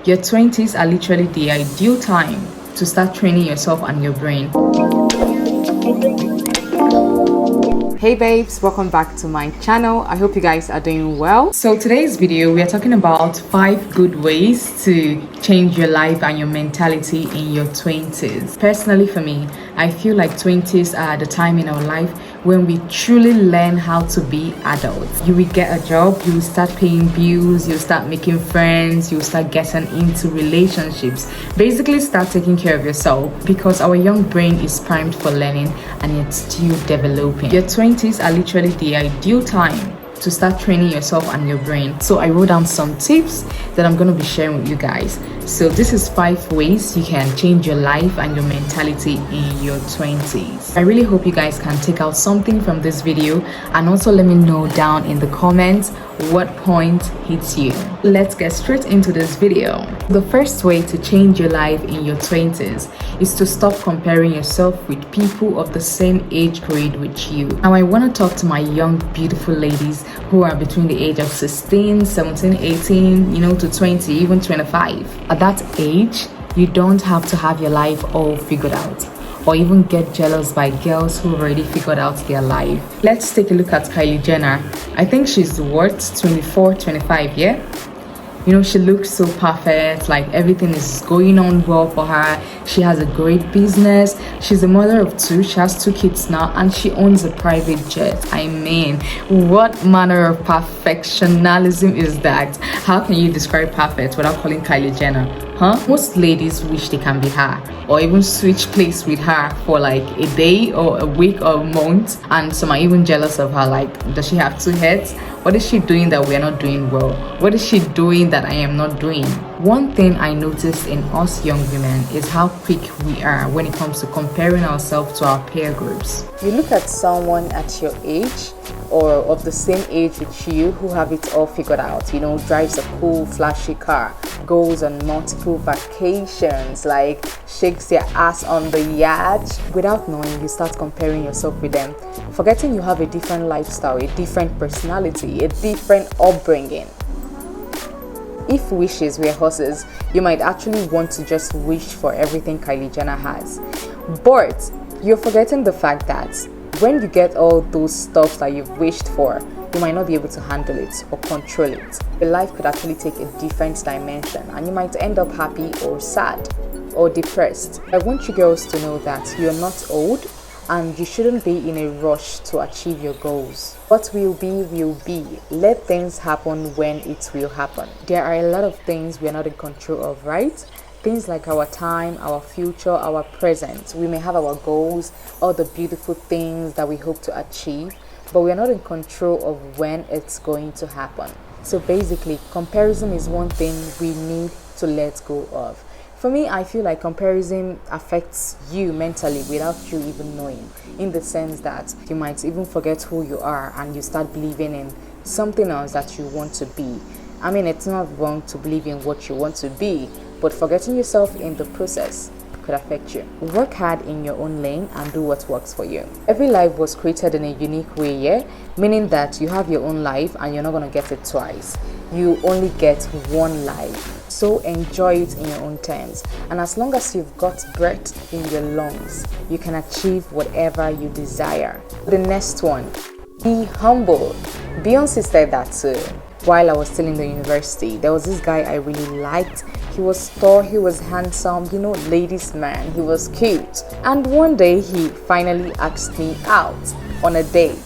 Your 20s are literally the ideal time to start training yourself and your brain. Hey babes, welcome back to my channel. I hope you guys are doing well. So today's video, we are talking about 5 good ways to change your life and your mentality in your 20s. Personally for me, I feel like 20s are the time in our life when we truly learn how to be adults. You will get a job, you will start paying bills, you'll start making friends, you'll start getting into relationships. Basically start taking care of yourself because our young brain is primed for learning and it's still developing. Your 20s are literally the ideal time to start training yourself and your brain. So I wrote down some tips that I'm going to be sharing with you guys. So this is 5 ways you can change your life and your mentality in your 20s. I really hope you guys can take out something from this video and also let me know down in the comments what point hits you. Let's get straight into this video. The first way to change your life in your 20s is to stop comparing yourself with people of the same age grade with you. Now I want to talk to my young beautiful ladies who are between the age of 16, 17, 18, to 20, even 25. At that age, you don't have to have your life all figured out or even get jealous by girls who already figured out their life. Let's take a look at Kylie Jenner. I think she's what, 24, 25, yeah? She looks so perfect, like everything is going on well for her. She has a great business. She's a mother of 2. She has 2 kids now and she owns a private jet. I mean, what manner of perfectionism is that? How can you describe perfect without calling Kylie Jenner? Most ladies wish they can be her or even switch place with her for like a day or a week or a month, and some are even jealous of her, like, does she have 2 heads? What is she doing that we are not doing well? What is she doing that I am not doing? One thing I noticed in us young women is how quick we are when it comes to comparing ourselves to our peer groups. You look at someone at your age or of the same age with you who have it all figured out, drives a cool flashy car, goes on multiple vacations, like shakes their ass on the yacht. Without knowing, you start comparing yourself with them, forgetting you have a different lifestyle, a different personality, a different upbringing. If wishes were horses, you might actually want to just wish for everything Kylie Jenner has. But you're forgetting the fact that when you get all those stuff that you've wished for, you might not be able to handle it or control it. Your life could actually take a different dimension and you might end up happy or sad or depressed. I want you girls to know that you're not old and you shouldn't be in a rush to achieve your goals. What will be, will be. Let things happen when it will happen. There are a lot of things we're not in control of, right? Things like our time, our future, our present. We may have our goals, all the beautiful things that we hope to achieve, but we are not in control of when it's going to happen. So basically, comparison is one thing we need to let go of. For me, I feel like comparison affects you mentally without you even knowing, in the sense that you might even forget who you are and you start believing in something else that you want to be. I mean, it's not wrong to believe in what you want to be, but forgetting yourself in the process could affect you. Work hard in your own lane and do what works for you. Every life was created in a unique way, yeah? Meaning that you have your own life and you're not going to get it twice. You only get one life. So enjoy it in your own terms. And as long as you've got breath in your lungs, you can achieve whatever you desire. The next one, be humble. Beyonce said that too. While I was still in the university, there was this guy I really liked. He was tall, he was handsome, ladies' man, he was cute. And one day he finally asked me out on a date.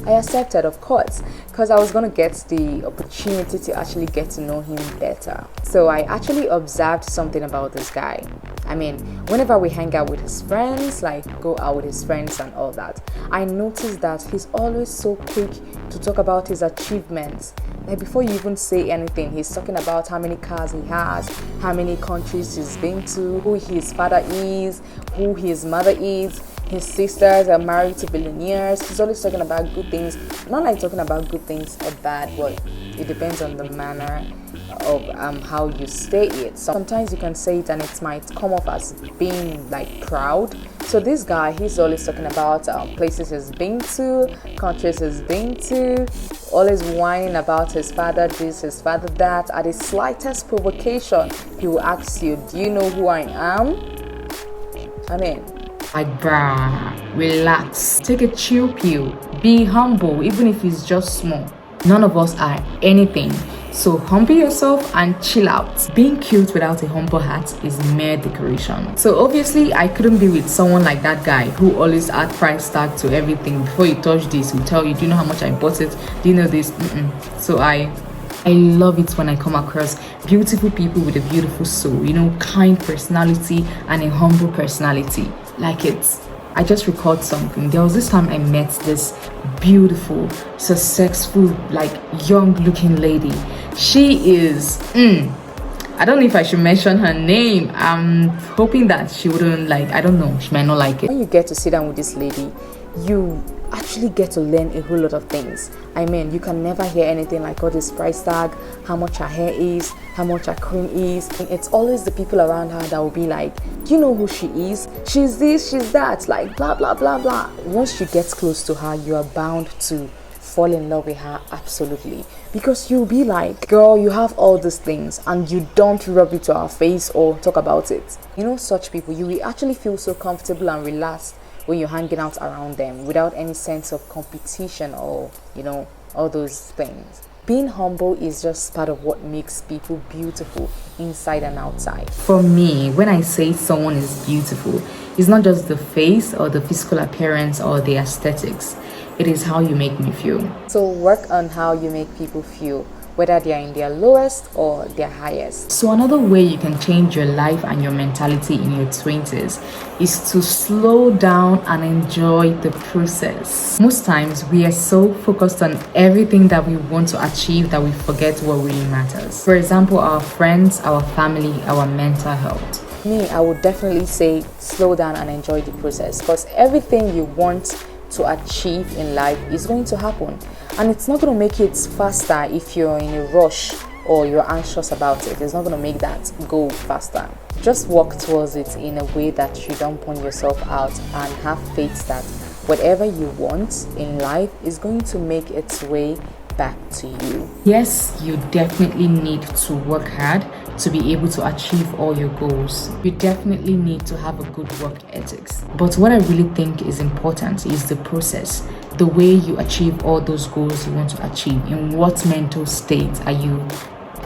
I accepted, of course, because I was going to get the opportunity to actually get to know him better. So I actually observed something about this guy. I mean, whenever we hang out with his friends, like go out with his friends and all that, I noticed that he's always so quick to talk about his achievements. Like before you even say anything, he's talking about how many cars he has, how many countries he's been to, who his father is, who his mother is. His sisters are married to billionaires. He's always talking about good things. Not like talking about good things are bad, but it depends on the manner of how you say it. Sometimes you can say it and it might come off as being like proud So this guy, he's always talking about places he's been to, countries he's been to, always whining about his father this, his father that. At the slightest provocation, he will ask you, do you know who I am? I mean, like, bruh, relax, take a chill pill, be humble, even if it's just small. None of us are anything. So humble yourself and chill out. Being cute without a humble heart is mere decoration. So obviously I couldn't be with someone like that guy who always add price tag to everything. Before you touch this, he'll tell you, do you know how much I bought it? Do you know this? So I love it when I come across beautiful people with a beautiful soul, you know, kind personality and a humble personality. Like it. I just recalled something. There was this time I met this beautiful, successful, like young looking lady. She is, I don't know if I should mention her name. I'm hoping that she wouldn't like, I don't know, she might not like it. When you get to sit down with this lady, you actually get to learn a whole lot of things. I mean, you can never hear anything like, oh, this price tag, how much her hair is, how much her cream is. It's always the people around her that will be like, do you know who she is? She's this, she's that, like blah, blah, blah, blah. Once you get close to her, you are bound to fall in love with her, absolutely. Because you'll be like, girl, you have all these things and you don't rub it to her face or talk about it. You know, such people, you will actually feel so comfortable and relaxed when you're hanging out around them without any sense of competition or, you know, all those things. Being humble is just part of what makes people beautiful inside and outside. For me, when I say someone is beautiful, it's not just the face or the physical appearance or the aesthetics. It is how you make me feel. So work on how you make people feel, whether they are in their lowest or their highest. So another way you can change your life and your mentality in your 20s is to slow down and enjoy the process. Most times we are so focused on everything that we want to achieve that we forget what really matters. For example, our friends, our family, our mental health. Me, I would definitely say slow down and enjoy the process, because everything you want to achieve in life is going to happen, and it's not going to make it faster if you're in a rush or you're anxious about it. It's not going to make that go faster. Just walk towards it in a way that you don't burn yourself out, and have faith that whatever you want in life is going to make its way back to you. Yes, you definitely need to work hard to be able to achieve all your goals. You definitely need to have a good work ethics. But what I really think is important is the process, the way you achieve all those goals you want to achieve. In what mental state are you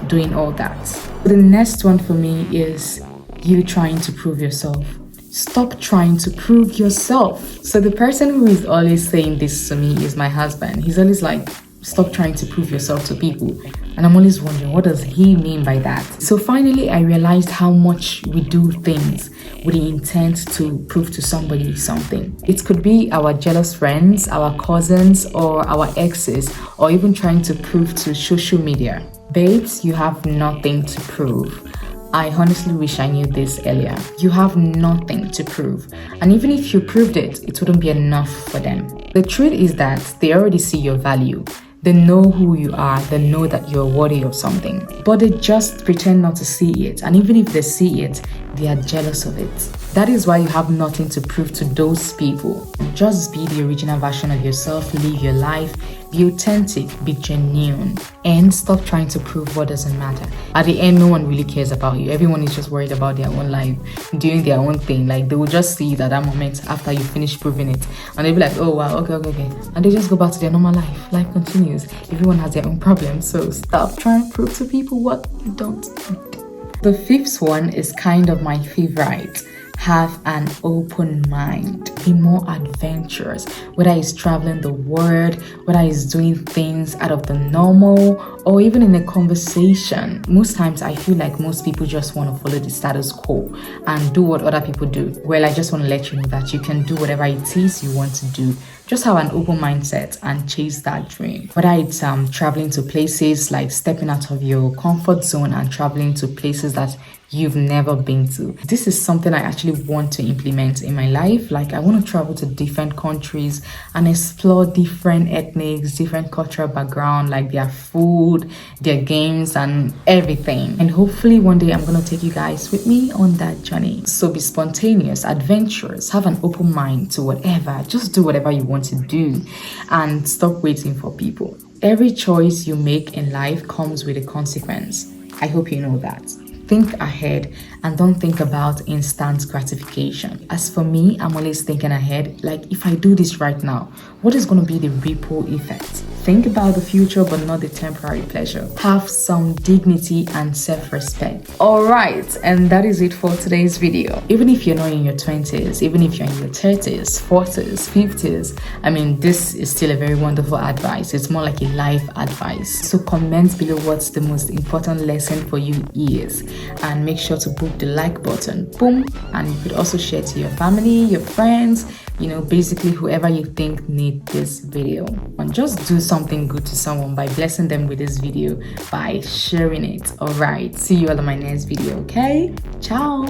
doing all that? The next one for me is you trying to prove yourself. Stop trying to prove yourself. So the person who is always saying this to me is my husband. He's always like, stop trying to prove yourself to people. And I'm always wondering, what does he mean by that? So finally, I realized how much we do things with the intent to prove to somebody something. It could be our jealous friends, our cousins, or our exes, or even trying to prove to social media. Babes, you have nothing to prove. I honestly wish I knew this earlier. You have nothing to prove. And even if you proved it, it wouldn't be enough for them. The truth is that they already see your value. They know who you are, they know that you're worthy of something, but they just pretend not to see it. And even if they see it, they are jealous of it. That is why you have nothing to prove to those people. Just be the original version of yourself, live your life, be authentic, be genuine, and stop trying to prove what doesn't matter. At the end, no one really cares about you. Everyone is just worried about their own life, doing their own thing. Like, they will just see it at that moment after you finish proving it, and they'll be like, oh wow, okay, and they just go back to their normal life. Life continues. Everyone has their own problems, so stop trying to prove to people what you don't need. The fifth one is kind of my favorite. Have an open mind. Be more adventurous, whether it's traveling the world, whether it's doing things out of the normal, or even in a conversation. Most times I feel like most people just want to follow the status quo and do what other people do. Well, I just want to let you know that you can do whatever it is you want to do just have an open mindset and chase that dream. Whether it's traveling to places, like stepping out of your comfort zone and traveling to places that you've never been to. This is something I actually want to implement in my life. Like, I want to travel to different countries and explore different ethnics, different cultural background, like their food, their games, and everything. And hopefully one day I'm going to take you guys with me on that journey. So be spontaneous, adventurous, have an open mind to whatever. Just do whatever you want to do and stop waiting for people. Every choice you make in life comes with a consequence. I hope you know that. Think ahead and don't think about instant gratification. As for me, I'm always thinking ahead, like, if I do this right now, what is going to be the ripple effect? Think about the future, but not the temporary pleasure. Have some dignity and self-respect. Alright, and that is it for today's video. Even if you're not in your 20s, even if you're in your 30s, 40s, 50s, I mean, this is still a very wonderful advice. It's more like a life advice. So comment below what's the most important lesson for you is, and make sure to book the like button. Boom. And you could also share to your family, your friends, you know, basically whoever you think need this video. And just do something good to someone by blessing them with this video by sharing it. All right, see you all in my next video. Okay, ciao.